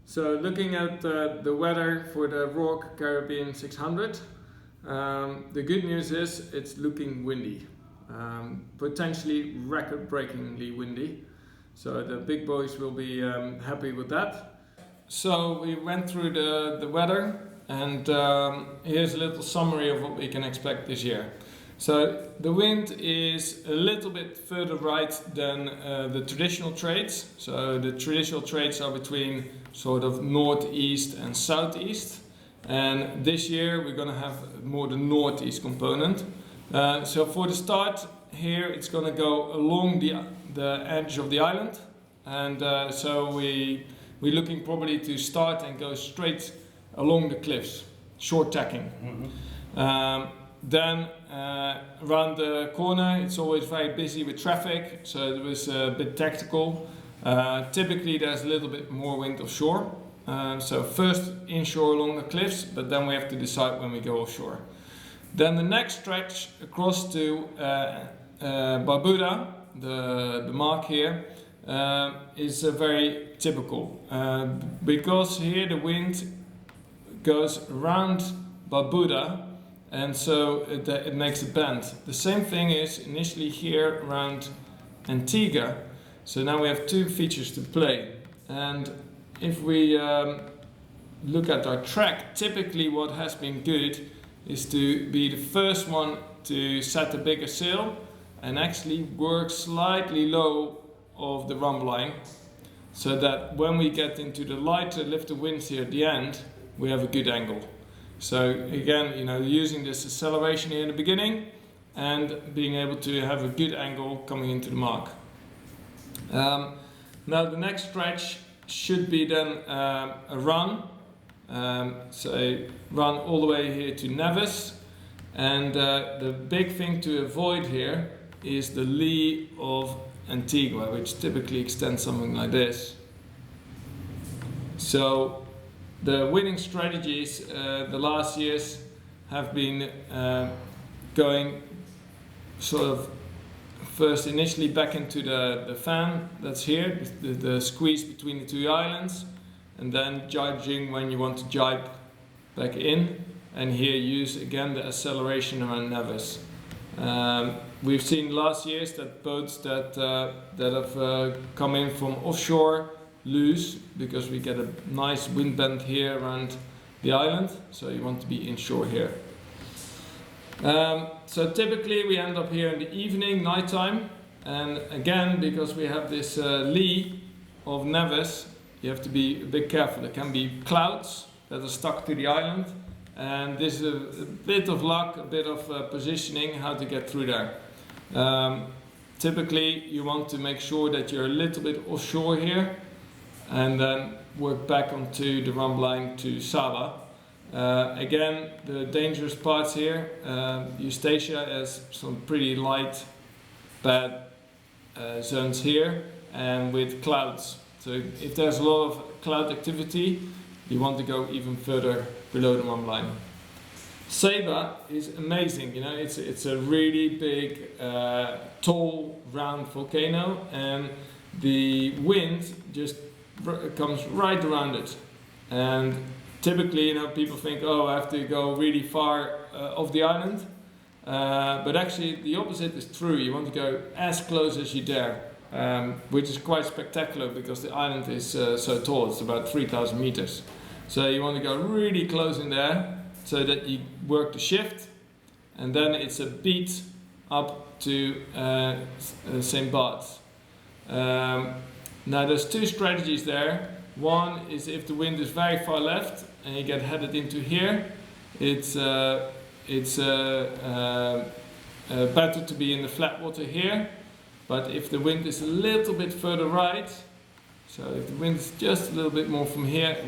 So looking at the weather for the RORC Caribbean 600, the good news is it's looking windy, potentially record-breakingly windy. So the big boys will be happy with that. So we went through the weather, and here's a little summary of what we can expect this year. So the wind is a little bit further right than the traditional trades. So the traditional trades are between sort of northeast and southeast. And this year we're going to have more the northeast component. So for the start here, it's going to go along the edge of the island. And so we're looking probably to start and go straight along the cliffs, short tacking. Mm-hmm. Then around the corner it's always very busy with traffic, so it was a bit tactical. Typically there's a little bit more wind offshore, so first inshore along the cliffs, but then we have to decide when we go offshore. Then the next stretch across to Barbuda, the mark here, is very typical, because here the wind goes around Barbuda, and so it makes a bend. The same thing is initially here around Antigua. So now we have two features to play. And if we look at our track, typically what has been good is to be the first one to set a bigger sail and actually work slightly low of the rumble line, so that when we get into the lighter lift of winds here at the end, we have a good angle. So again, using this acceleration here in the beginning and being able to have a good angle coming into the mark. Now the next stretch should be then a run. So run all the way here to Nevis. And the big thing to avoid here is the lee of Antigua, which typically extends something like this. So the winning strategies the last years have been going sort of first initially back into the fan that's here, the squeeze between the two islands, and then judging when you want to jibe back in, and here use again the acceleration around Nevis. We've seen last years that boats that have come in from offshore lose, because we get a nice wind bend here around the island, so you want to be inshore here. So typically we end up here in the evening, nighttime, and again, because we have this lee of Nevis, you have to be a bit careful. There can be clouds that are stuck to the island, and this is a bit of luck, a bit of positioning, how to get through there. Typically you want to make sure that you're a little bit offshore here, and then work back onto the rumble line to Saba. Again, the dangerous parts here, Eustacia has some pretty light, bad zones here, and with clouds. So if there's a lot of cloud activity, you want to go even further below the rumble line. Saba is amazing, it's a really big, tall, round volcano, and the wind just comes right around it. And typically, people think, oh, I have to go really far off the island, but actually the opposite is true. You want to go as close as you dare, which is quite spectacular because the island is so tall. It's about 3,000 meters. So you want to go really close in there so that you work the shift, and then it's a beat up to St. Bart's. Now there's two strategies there. One is if the wind is very far left and you get headed into here, it's better to be in the flat water here. But if the wind is a little bit further right, so if the wind is just a little bit more from here, it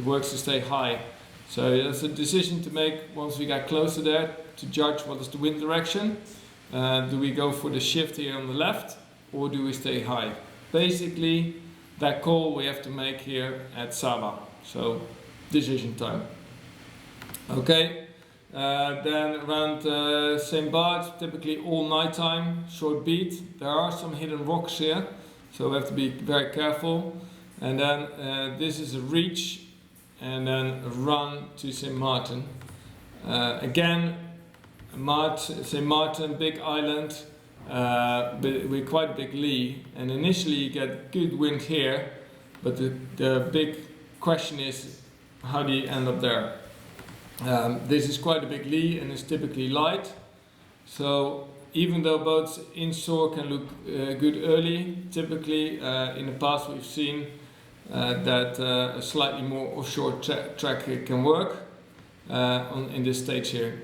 works to stay high. So that's a decision to make once we get closer there to judge what is the wind direction. Do we go for the shift here on the left, or do we stay high? Basically, that call we have to make here at Saba. So, decision time. Okay, then around St. Bart's, typically all night time, short beat. There are some hidden rocks here, so we have to be very careful. and then this is a reach, and then a run to St. Martin. Again, St. Martin, big island, with quite a big lee, and initially you get good wind here, but the big question is, how do you end up there? This is quite a big lee and it's typically light, so even though boats inshore can look good early, typically in the past we've seen that a slightly more offshore track can work in this stage here.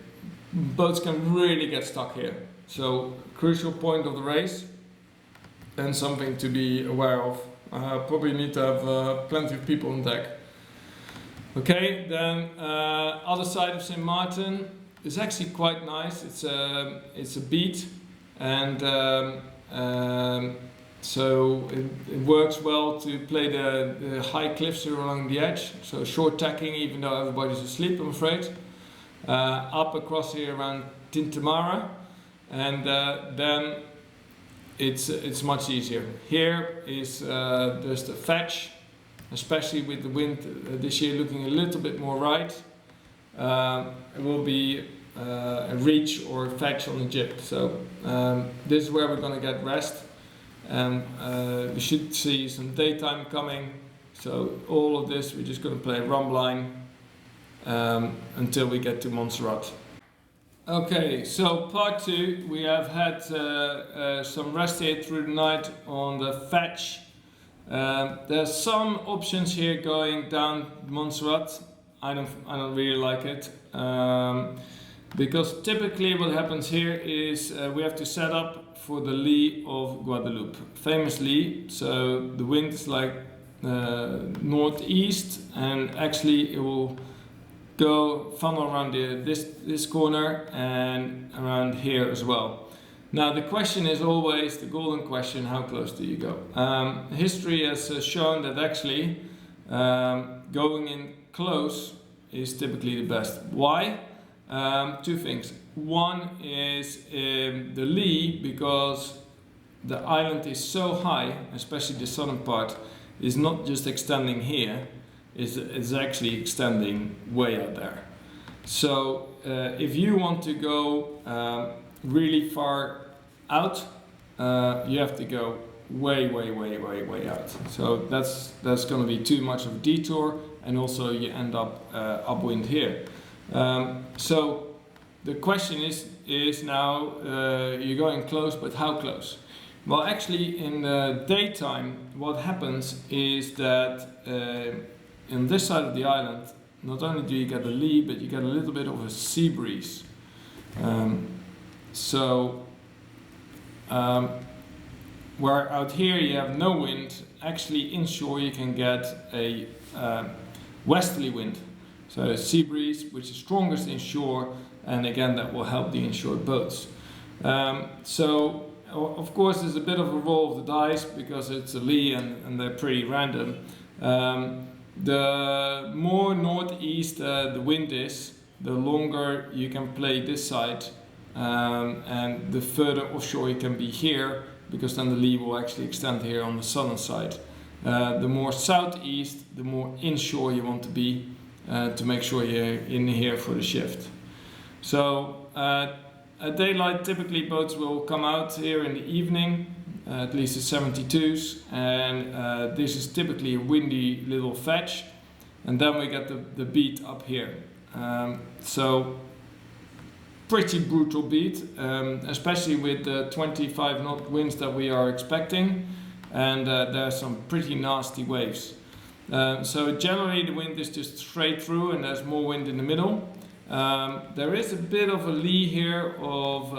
Boats can really get stuck here, so crucial point of the race and something to be aware of. Probably need to have plenty of people on deck. Okay, then other side of St. Martin is actually quite nice. It's a beat, and so it works well to play the high cliffs along the edge. So short tacking, even though everybody's asleep, I'm afraid. Up across here around Tintamara, and then it's much easier. Here is there's the fetch, especially with the wind this year looking a little bit more right. It will be a reach or a fetch on the jib. So this is where we're going to get rest, and we should see some daytime coming. So all of this we're just going to play rum line until we get to Montserrat. Okay, so part 2, we have had some rest here through the night on the fetch. There's some options here going down Montserrat. I don't really like it, because typically what happens here is we have to set up for the lee of Guadeloupe, famous lee. So the wind is like northeast, and actually it will go funnel around this corner and around here as well. Now the question is always the golden question: how close do you go? History has shown that actually going in close is typically the best. Why? Two things. One is the lee, because the island is so high, especially the southern part, is not just extending here, it's actually extending way out there. So if you want to go really far out, you have to go way out. So that's going to be too much of a detour, and also you end up upwind here. So the question is now you're going close, but how close? Well, actually in the daytime what happens is that in this side of the island, not only do you get a lee, but you get a little bit of a sea breeze. Where out here you have no wind, actually inshore you can get a westerly wind. So a sea breeze, which is strongest inshore, and again that will help the inshore boats. So of course there's a bit of a roll of the dice because it's a lee and they're pretty random. The more northeast the wind is, the longer you can play this side, and the further offshore you can be here, because then the lee will actually extend here on the southern side. The more southeast, the more inshore you want to be to make sure you're in here for the shift. So at daylight typically boats will come out here in the evening, at least the 72s, and this is typically a windy little fetch, and then we get the beat up here. So pretty brutal beat, especially with the 25 knot winds that we are expecting, and there's some pretty nasty waves. So generally the wind is just straight through, and there's more wind in the middle. There is a bit of a lee here of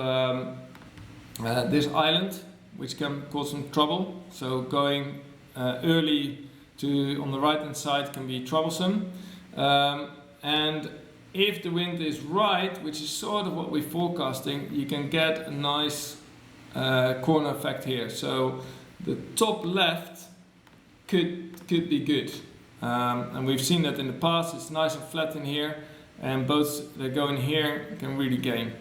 this island, which can cause some trouble. So going early on the right hand side can be troublesome. And if the wind is right, which is sort of what we're forecasting, you can get a nice corner effect here. So the top left could be good. And we've seen that in the past. It's nice and flat in here, and boats that go in here can really gain.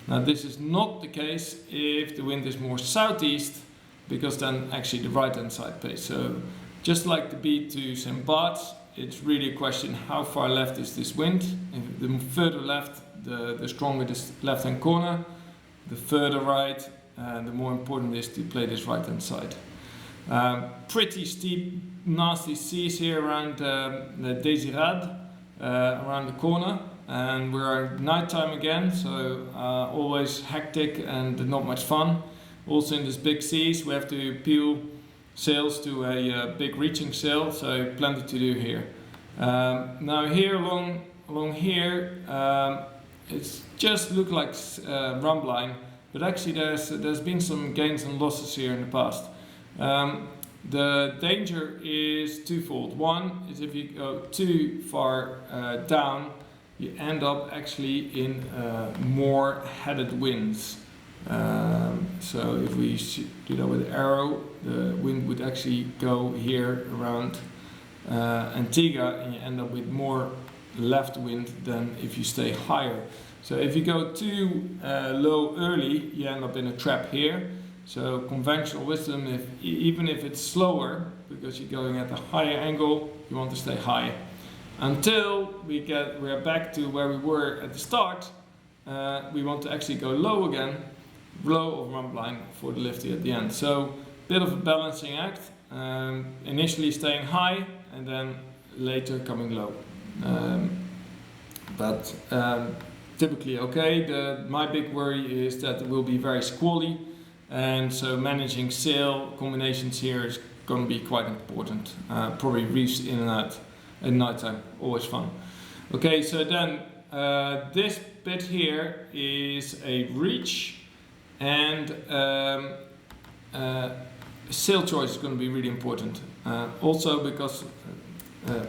Now this is not the case if the wind is more southeast, because then actually the right hand side plays. So Just like the beat to St. Bart's, it's really a question how far left is this wind. If the further left, the stronger this left hand corner. The further right, the more important it is to play this right hand side. Pretty steep, nasty seas here around the Desirade, around the corner, and we're nighttime again, so always hectic and not much fun. Also in these big seas we have to peel sails to a big reaching sail, so plenty to do here. Now here along here it's just look like rump line, but actually there's been some gains and losses here in the past. The danger is twofold. One is if you go too far down, you end up actually in more headed winds. So if we do that with the arrow, the wind would actually go here around Antigua, and you end up with more left wind than if you stay higher. So if you go too low early, you end up in a trap here. So conventional wisdom, even if it's slower, because you're going at a higher angle, you want to stay high. Until we are back to where we were at the start, we want to actually go low again, low of rump line for the lifty at the end. So bit of a balancing act, initially staying high and then later coming low. But typically okay. My big worry is that it will be very squally, and so managing sail combinations here is going to be quite important. Probably reefs in and out at night time, always fun. Okay, so then this bit here is a reach, and sail choice is going to be really important. Also because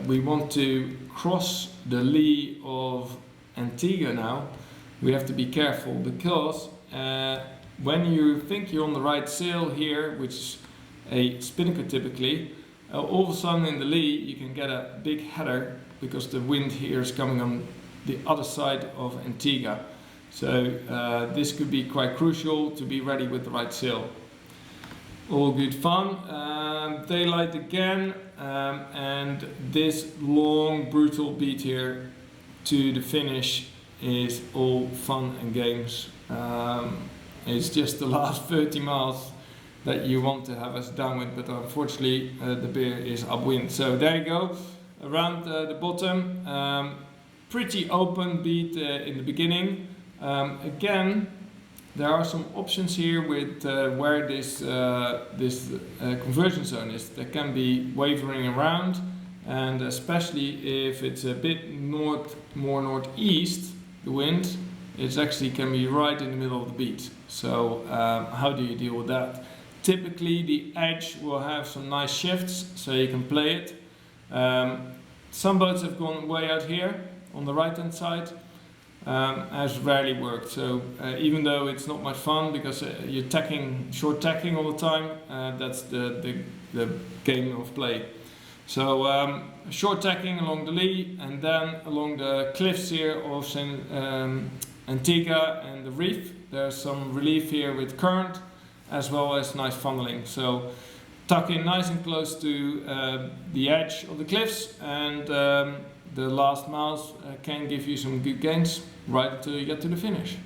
we want to cross the lee of Antigua now, we have to be careful, because when you think you're on the right sail here, which is a spinnaker typically, all of a sudden in the lee you can get a big header because the wind here is coming on the other side of Antigua. So this could be quite crucial to be ready with the right sail. All good fun. Daylight again, and this long brutal beat here to the finish is all fun and games. It's just the last 30 miles that you want to have us downwind, but unfortunately the beer is upwind. So there you go, around the bottom. Pretty open beat in the beginning. Again, there are some options here with where this conversion zone is. There can be wavering around, and especially if it's a bit more northeast, the wind, it actually can be right in the middle of the beat. So how do you deal with that? Typically the edge will have some nice shifts, so you can play it. Some boats have gone way out here on the right hand side. Has rarely worked. So even though it's not much fun because you're short tacking all the time, that's the game of play. So short tacking along the lee, and then along the cliffs here of Antigua and the reef, there's some relief here with current as well as nice funneling. So tuck in nice and close to the edge of the cliffs, and the last miles can give you some good gains right until you get to the finish.